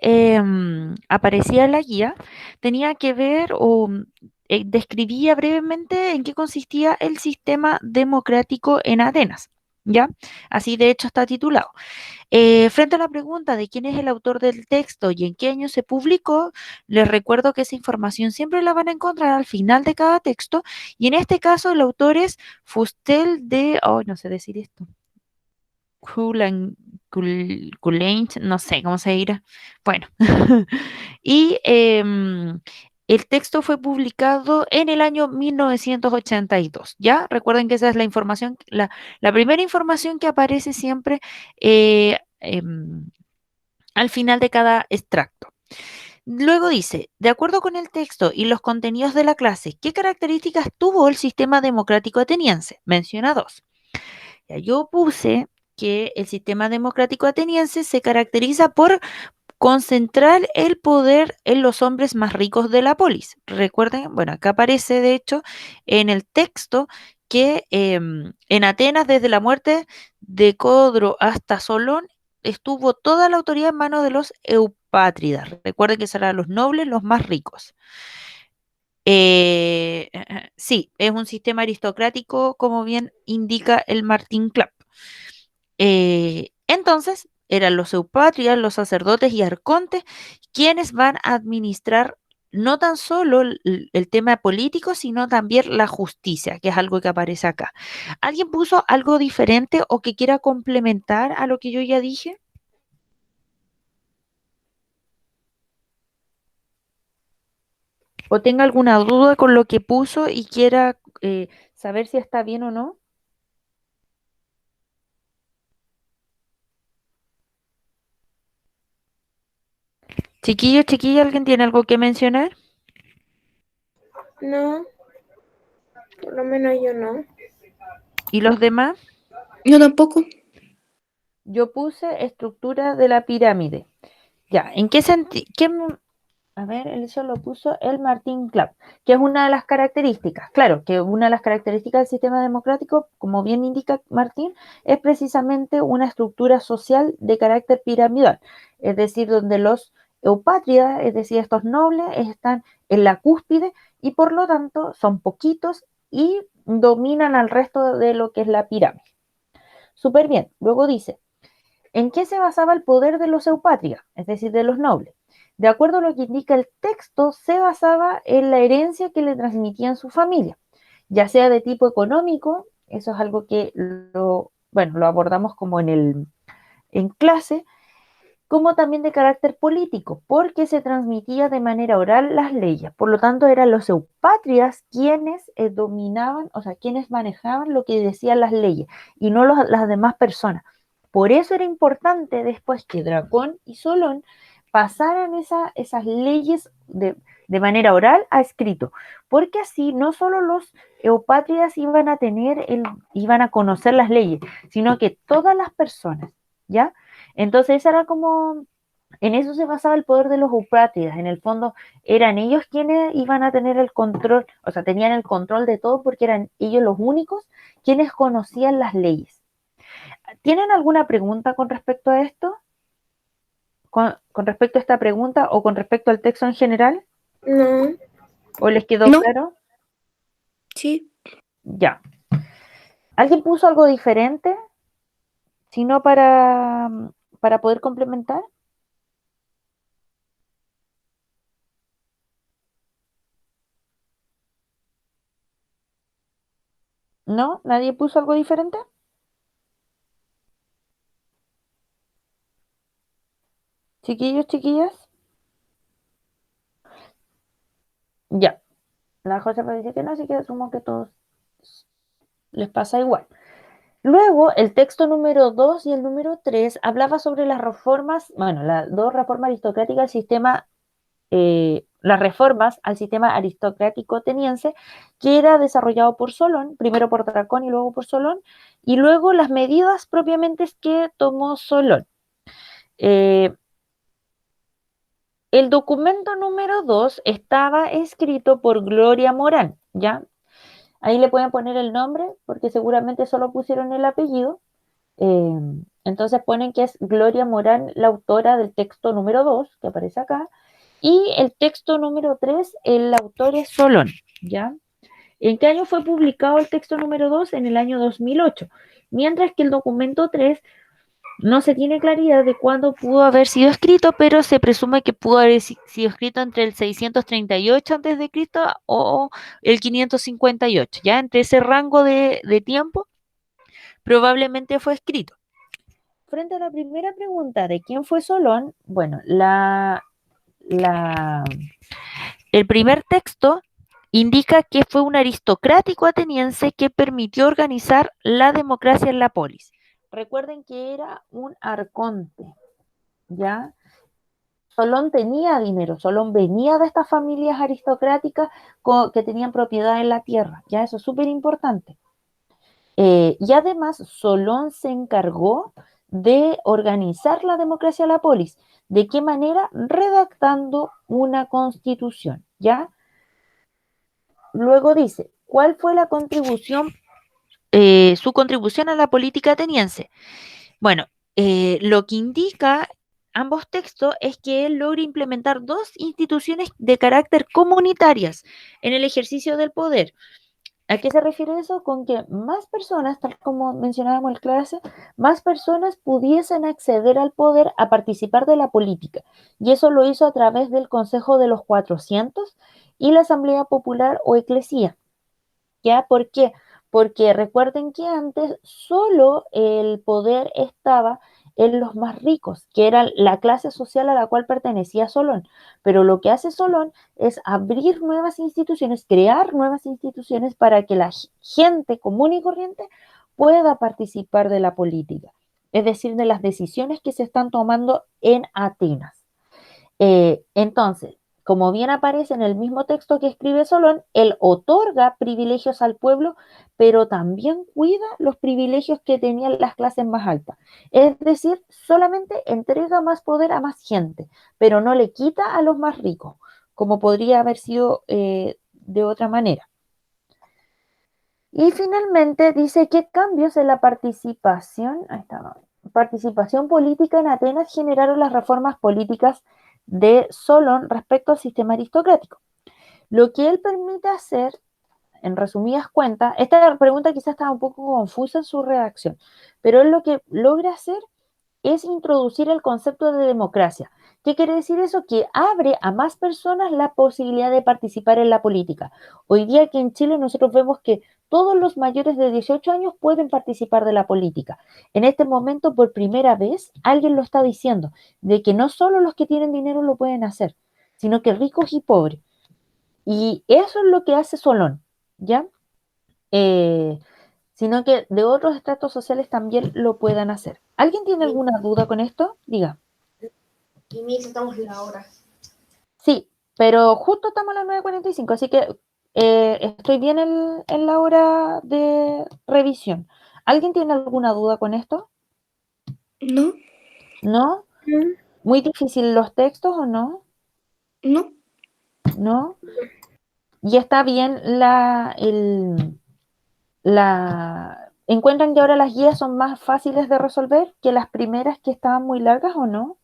que aparecía en la guía tenía que ver o describía brevemente en qué consistía el sistema democrático en Atenas. ¿Ya? Así de hecho está titulado. Frente a la pregunta de quién es el autor del texto y en qué año se publicó, les recuerdo que esa información siempre la van a encontrar al final de cada texto y en este caso el autor es Fustel de, oh, no sé decir esto, Coulaint, no sé cómo se dirá. Bueno, y el texto fue publicado en el año 1982, ¿ya? Recuerden que esa es la información, la primera información que aparece siempre al final de cada extracto. Luego dice, de acuerdo con el texto y los contenidos de la clase, ¿qué características tuvo el sistema democrático ateniense? Menciona dos. Ya, yo puse que el sistema democrático ateniense se caracteriza por concentrar el poder en los hombres más ricos de la polis. Recuerden, bueno, acá aparece de hecho en el texto que en Atenas desde la muerte de Codro hasta Solón estuvo toda la autoridad en manos de los eupátridas. Recuerden que serán los nobles los más ricos. Sí, es un sistema aristocrático, como bien indica el Martín Clapp. Entonces, eran los eupátridas, los sacerdotes y arcontes quienes van a administrar no tan solo el tema político, sino también la justicia, que es algo que aparece acá. ¿Alguien puso algo diferente o que quiera complementar a lo que yo ya dije? ¿O tenga alguna duda con lo que puso y quiera saber si está bien o no? Chiquillos, chiquillas, ¿alguien tiene algo que mencionar? No, por lo menos yo no. ¿Y los demás? Yo tampoco. Yo puse estructura de la pirámide. Ya, ¿en qué sentido? A ver, eso lo puso el Martín Clapp, que es una de las características. Claro, que una de las características del sistema democrático, como bien indica Martín, es precisamente una estructura social de carácter piramidal, es decir, donde los eupátridas, es decir, estos nobles, están en la cúspide y por lo tanto son poquitos y dominan al resto de lo que es la pirámide. Súper bien. Luego dice, ¿en qué se basaba el poder de los eupátridas, es decir, de los nobles? De acuerdo a lo que indica el texto, se basaba en la herencia que le transmitían su familia, ya sea de tipo económico, eso es algo que bueno, lo abordamos como en clase, como también de carácter político, porque se transmitía de manera oral las leyes. Por lo tanto, eran los eupátridas quienes dominaban, o sea, quienes manejaban lo que decían las leyes y no las demás personas. Por eso era importante después que Dracón y Solón pasaran esas leyes de manera oral a escrito, porque así no solo los eupátridas iban a conocer las leyes, sino que todas las personas, ¿ya? Entonces, esa era como, en eso se basaba el poder de los eupátridas. En el fondo, eran ellos quienes iban a tener el control, o sea, tenían el control de todo porque eran ellos los únicos quienes conocían las leyes. ¿Tienen alguna pregunta con respecto a esto? ¿Con respecto a esta pregunta o con respecto al texto en general? No, ¿O les quedó No, claro? sí. Ya. ¿Alguien puso algo diferente? Si no, para poder complementar. ¿No? ¿Nadie puso algo diferente? Chiquillos, chiquillas. Ya. La Josefa dice que no, así que asumo que a todos les pasa igual. Luego, el texto número 2 y el número 3 hablaba sobre las reformas, bueno, las dos reformas aristocráticas al sistema, las reformas al sistema aristocrático ateniense, que era desarrollado por Solón, primero por Dracón y luego por Solón, y luego las medidas propiamente que tomó Solón. Eh, el documento número 2 estaba escrito por Gloria Morán, ¿ya? Ahí le pueden poner el nombre, porque seguramente solo pusieron el apellido. Eh, Entonces ponen que es Gloria Morán la autora del texto número 2, que aparece acá, y el texto número 3, el autor es Solón, ¿ya? ¿En qué año fue publicado el texto número 2? En el año 2008, mientras que el documento 3 no se tiene claridad de cuándo pudo haber sido escrito, pero se presume que pudo haber sido escrito entre el 638 a.C. o el 558, ¿ya? Entre ese rango de tiempo probablemente fue escrito. Frente a la primera pregunta de quién fue Solón, bueno, el primer texto indica que fue un aristocrático ateniense que permitió organizar la democracia en la polis. Recuerden que era un arconte, ¿ya? Solón tenía dinero, Solón venía de estas familias aristocráticas que tenían propiedad en la tierra, ya eso es súper importante. Y además Solón se encargó de organizar la democracia de la polis. ¿De qué manera? Redactando una constitución, ¿ya? Luego dice, ¿cuál fue la contribución, su contribución a la política ateniense? Bueno, lo que indica ambos textos es que él logra implementar dos instituciones de carácter comunitarias en el ejercicio del poder. ¿A qué se refiere eso? Con que más personas, tal como mencionábamos en clase, más personas pudiesen acceder al poder a participar de la política. Y eso lo hizo a través del Consejo de los 400 y la Asamblea Popular o Eclesía. ¿Ya? ¿Por qué? Porque recuerden que antes solo el poder estaba en los más ricos, que era la clase social a la cual pertenecía Solón. Pero lo que hace Solón es abrir nuevas instituciones, crear nuevas instituciones para que la gente común y corriente pueda participar de la política, es decir, de las decisiones que se están tomando en Atenas. Entonces, como bien aparece en el mismo texto que escribe Solón, él otorga privilegios al pueblo, pero también cuida los privilegios que tenían las clases más altas. Es decir, solamente entrega más poder a más gente, pero no le quita a los más ricos, como podría haber sido de otra manera. Y finalmente dice que cambios en la participación política en Atenas generaron las reformas políticas de Solón respecto al sistema aristocrático. Lo que él permite hacer, en resumidas cuentas, esta pregunta quizás estaba un poco confusa en su redacción, pero él lo que logra hacer es introducir el concepto de democracia. ¿Qué quiere decir eso? Que abre a más personas la posibilidad de participar en la política. Hoy día aquí en Chile nosotros vemos que todos los mayores de 18 años pueden participar de la política. En este momento, por primera vez, alguien lo está diciendo, de que no solo los que tienen dinero lo pueden hacer, sino que ricos y pobres. Y eso es lo que hace Solón, ¿ya? Sino que de otros estratos sociales también lo puedan hacer. ¿Alguien tiene alguna duda con esto? Diga. Y me estamos en la hora. Sí, pero justo estamos a las 9:45, así que estoy bien en la hora de revisión. ¿Alguien tiene alguna duda con esto? No, ¿No? Mm, ¿Muy difícil los textos o no? no. ¿No? ¿Y está bien ¿Encuentran que ahora las guías son más fáciles de resolver que las primeras que estaban muy largas o no?